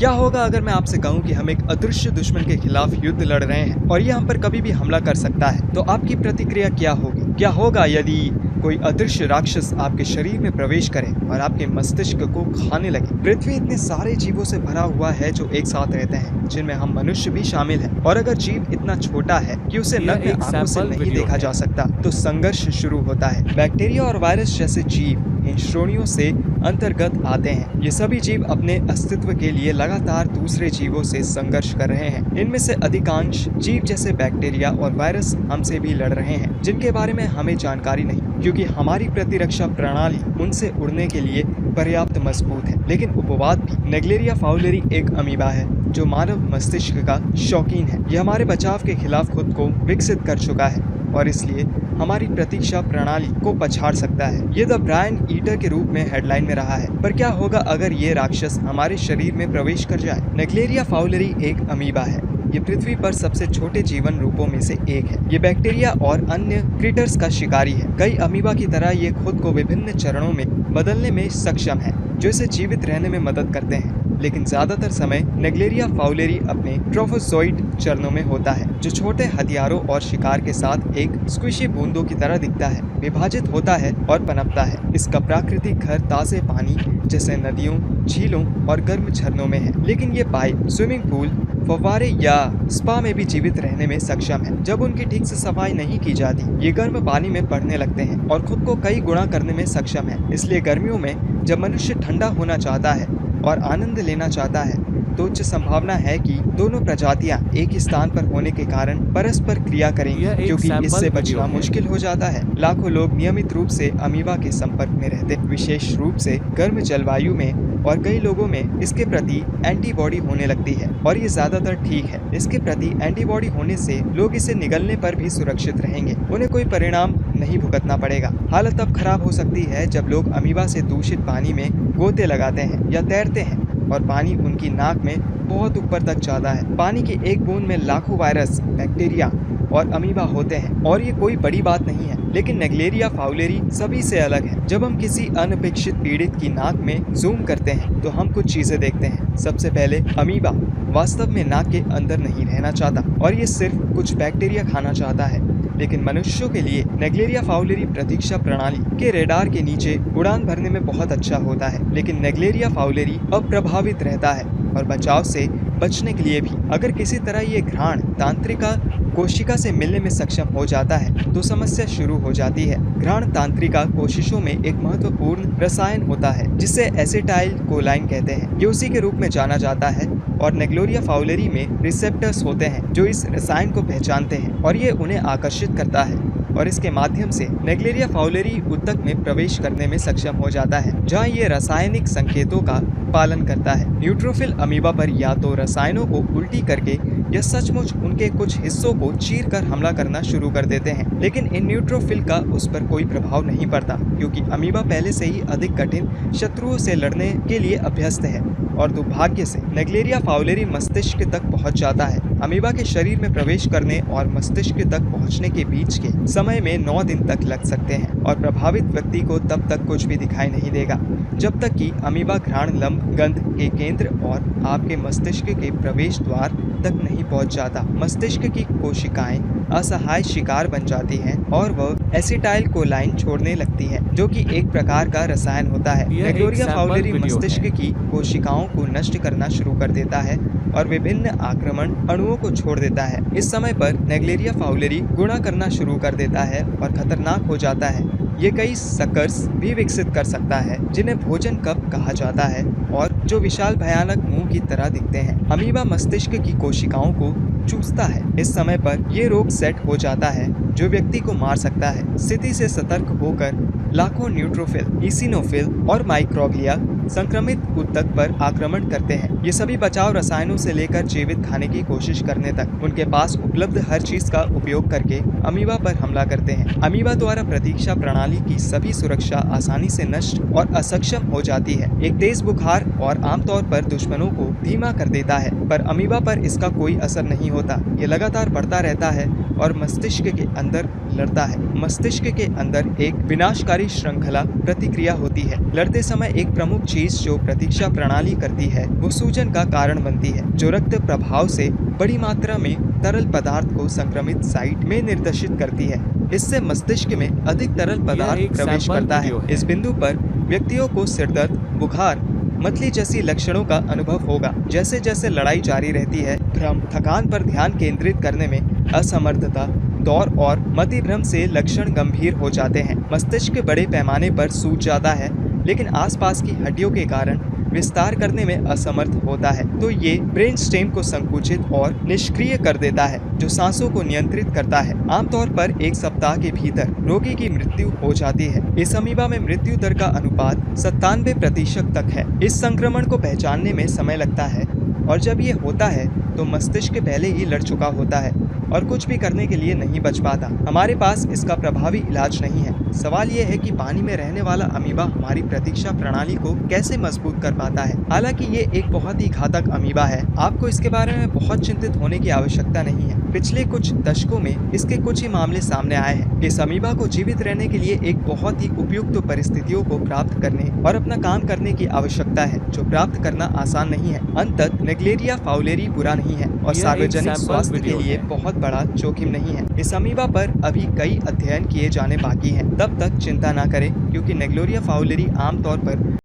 क्या होगा अगर मैं आपसे कहूं कि हम एक अदृश्य दुश्मन के खिलाफ युद्ध लड़ रहे हैं और ये हम पर कभी भी हमला कर सकता है, तो आपकी प्रतिक्रिया क्या होगी? क्या होगा यदि कोई अदृश्य राक्षस आपके शरीर में प्रवेश करे और आपके मस्तिष्क को खाने लगे? पृथ्वी इतने सारे जीवों से भरा हुआ है जो एक साथ रहते हैं, जिनमें हम मनुष्य भी शामिल हैं। और अगर जीव इतना छोटा है कि उसे नग्न आंखों से नहीं देखा जा सकता, तो संघर्ष शुरू होता है। बैक्टीरिया और वायरस जैसे जीव इन श्रेणियों से अंतर्गत आते हैं। ये सभी जीव अपने अस्तित्व के लिए लगातार दूसरे जीवों से संघर्ष कर रहे हैं। इनमें से अधिकांश जीव जैसे बैक्टीरिया और वायरस हमसे भी लड़ रहे हैं, जिनके बारे में हमें जानकारी नहीं, क्योंकि हमारी प्रतिरक्षा प्रणाली उनसे उड़ने के लिए पर्याप्त मजबूत है। लेकिन उपवाद भी। नेग्लेरिया फाउलेरी एक अमीबा है जो मानव मस्तिष्क का शौकीन है। यह हमारे बचाव के खिलाफ खुद को विकसित कर चुका है और इसलिए हमारी प्रतीक्षा प्रणाली को पछाड़ सकता है। ये द ब्रायन ईटर के रूप में हेडलाइन में रहा है। पर क्या होगा अगर ये राक्षस हमारे शरीर में प्रवेश कर जाए? नेग्लेरिया फाउलेरी एक अमीबा है। ये पृथ्वी पर सबसे छोटे जीवन रूपों में से एक है। ये बैक्टीरिया और अन्य क्रिटर्स का शिकारी है। कई अमीबा की तरह ये खुद को विभिन्न चरणों में बदलने में सक्षम है, जो इसे जीवित रहने में मदद करते हैं। लेकिन ज्यादातर समय नेग्लेरिया फाउलेरी अपने ट्रोफोजोइड चरणों में होता है, जो छोटे हथियारों और शिकार के साथ एक स्क्विशी बूंदों की तरह दिखता है, विभाजित होता है और पनपता है। इसका प्राकृतिक घर ताजे पानी जैसे नदियों, झीलों और गर्म झरनों में है। लेकिन ये पाइप, स्विमिंग पूल, फव्वारे या स्पा में भी जीवित रहने में सक्षम है। जब उनकी ठीक से सफाई नहीं की जाती, ये गर्म पानी में बढ़ने लगते हैं और खुद को कई गुना करने में सक्षम है। इसलिए गर्मियों में जब मनुष्य ठंडा होना चाहता है और आनंद लेना चाहता है, तो उच्च संभावना है कि दोनों प्रजातियां एक ही स्थान पर होने के कारण परस्पर क्रिया करेंगी, क्योंकि इससे बचना मुश्किल हो जाता है। लाखों लोग नियमित रूप से अमीबा के संपर्क में रहते हैं, विशेष रूप से गर्म जलवायु में, और कई लोगों में इसके प्रति एंटीबॉडी होने लगती है और ये ज्यादातर ठीक है। इसके प्रति एंटीबॉडी होने से लोग इसे निगलने पर भी सुरक्षित रहेंगे, उन्हें कोई परिणाम नहीं भुगतना पड़ेगा। हालत तब खराब हो सकती है जब लोग अमीबा से दूषित पानी में गोते लगाते हैं या तैरते हैं और पानी उनकी नाक में बहुत ऊपर तक जाता है। पानी की एक बूंद में लाखों वायरस, बैक्टीरिया और अमीबा होते हैं और ये कोई बड़ी बात नहीं है। लेकिन नेग्लेरिया फाउलेरी सभी से अलग है। जब हम किसी अनपेक्षित पीड़ित की नाक में जूम करते हैं तो हम कुछ चीजें देखते हैं। सबसे पहले, अमीबा वास्तव में नाक के अंदर नहीं रहना चाहता और ये सिर्फ कुछ बैक्टीरिया खाना चाहता है। लेकिन मनुष्यों के लिए नेग्लेरिया फाउलेरी प्रतीक्षा प्रणाली के रेडार के नीचे उड़ान भरने में बहुत अच्छा होता है। लेकिन नेग्लेरिया फाउलेरी अप्रभावित रहता है और बचाव से बचने के लिए भी। अगर किसी तरह ये घ्राण तांत्रिका कोशिका से मिलने में सक्षम हो जाता है तो समस्या शुरू हो जाती है। घ्राण तांत्रिका कोशिशों में एक महत्वपूर्ण रसायन होता है जिसे एसिटाइल कोलाइन कहते हैं। ये उसी के रूप में जाना जाता है और नेग्लेरिया फाउलेरी में रिसेप्टर्स होते हैं जो इस रसायन को पहचानते हैं और ये उन्हें आकर्षित करता है और इसके माध्यम से नेग्लेरिया फाउलेरी ऊतक में प्रवेश करने में सक्षम हो जाता है, जहां ये रासायनिक संकेतों का पालन करता है। न्यूट्रोफिल अमीबा पर या तो रसायनों को उल्टी करके या सचमुच उनके कुछ हिस्सों को चीर कर हमला करना शुरू कर देते हैं। लेकिन इन न्यूट्रोफिल का उस पर कोई प्रभाव नहीं पड़ता, क्योंकि अमीबा पहले से ही अधिक कठिन शत्रुओं से लड़ने के लिए अभ्यस्त है और दुर्भाग्य से नेग्लेरिया फाउलेरी मस्तिष्क तक पहुंच जाता है। अमीबा के शरीर में प्रवेश करने और मस्तिष्क तक पहुंचने के बीच के समय में 9 दिन तक लग सकते हैं और प्रभावित व्यक्ति को तब तक कुछ भी दिखाई नहीं देगा जब तक कि अमीबा घ्राण लंब गंध के केंद्र और आपके मस्तिष्क के प्रवेश द्वार तक नहीं पहुंच जाता। मस्तिष्क की कोशिकाएं असहाय शिकार बन जाती हैं और वह एसिटाइल कोलाइन छोड़ने लगती है, जो कि एक प्रकार का रसायन होता है। नेग्लेरिया फाउलेरी मस्तिष्क की कोशिकाओं को नष्ट करना शुरू कर देता है और विभिन्न आक्रमण अणुओं को छोड़ देता है। इस समय पर नेग्लेरिया फाउलेरी गुणा करना शुरू कर देता है और खतरनाक हो जाता है। ये कई सकर्स भी विकसित कर सकता है जिन्हें भोजन कप कहा जाता है और जो विशाल भयानक मुंह की तरह दिखते हैं। अमीबा मस्तिष्क की कोशिकाओं को चूसता है। इस समय पर यह रोग सेट हो जाता है जो व्यक्ति को मार सकता है। स्थिति से सतर्क होकर लाखों न्यूट्रोफिल, इसिनोफिल और माइक्रोग्लिया संक्रमित ऊतक पर आक्रमण करते हैं। ये सभी बचाव रसायनों से लेकर जीवित खाने की कोशिश करने तक उनके पास उपलब्ध हर चीज का उपयोग करके अमीबा पर हमला करते हैं। अमीबा द्वारा प्रतीक्षा प्रणाली की सभी सुरक्षा आसानी से नष्ट और असक्षम हो जाती है। एक तेज बुखार और आमतौर पर दुश्मनों को धीमा कर देता है, पर अमीबा पर इसका कोई असर नहीं होता। ये लगातार बढ़ता रहता है और मस्तिष्क के अंदर लड़ता है, मस्तिष्क के अंदर एक विनाशकारी श्रृंखला प्रतिक्रिया होती है। लड़ते समय एक प्रमुख चीज जो प्रतीक्षा प्रणाली करती है वो सूजन का कारण बनती है, जो रक्त प्रभाव से बड़ी मात्रा में तरल पदार्थ को संक्रमित साइट में निर्देशित करती है। इससे मस्तिष्क में अधिक तरल पदार्थ प्रवेश करता है। इस बिंदु पर व्यक्तियों को सिरदर्द, बुखार, मतली जैसी लक्षणों का अनुभव होगा। जैसे जैसे लड़ाई जारी रहती है, भ्रम, थकान पर ध्यान केंद्रित करने में असमर्थता, दौर और मतिभ्रम से लक्षण गंभीर हो जाते हैं। मस्तिष्क बड़े पैमाने पर सूज जाता है, लेकिन आसपास की हड्डियों के कारण विस्तार करने में असमर्थ होता है, तो ये ब्रेन स्टेम को संकुचित और निष्क्रिय कर देता है, जो सांसों को नियंत्रित करता है। आमतौर पर 1 सप्ताह के भीतर रोगी की मृत्यु हो जाती है। इस अमीबा में मृत्यु दर का अनुपात 97% तक है। इस संक्रमण को पहचानने में समय लगता है, और जब ये होता है तो मस्तिष्क पहले ही लड़ चुका होता है और कुछ भी करने के लिए नहीं बच पाता। हमारे पास इसका प्रभावी इलाज नहीं है। सवाल ये है कि पानी में रहने वाला अमीबा हमारी प्रतीक्षा प्रणाली को कैसे मजबूत कर पाता है। हालांकि ये एक बहुत ही घातक अमीबा है, आपको इसके बारे में बहुत चिंतित होने की आवश्यकता नहीं है। पिछले कुछ दशकों में इसके कुछ ही मामले सामने आए हैं। इस अमीबा को जीवित रहने के लिए एक बहुत ही उपयुक्त परिस्थितियों को प्राप्त करने और अपना काम करने की आवश्यकता है, जो प्राप्त करना आसान नहीं है। अंततः नेग्लेरिया फाउलेरी बुरा नहीं है और सार्वजनिक स्वास्थ्य के लिए बहुत बड़ा जोखिम नहीं है। इस अमीबा पर अभी कई अध्ययन किए जाने बाकी हैं। तब तक चिंता न करें, क्योंकि नेग्लेरिया फाउलेरी आमतौर पर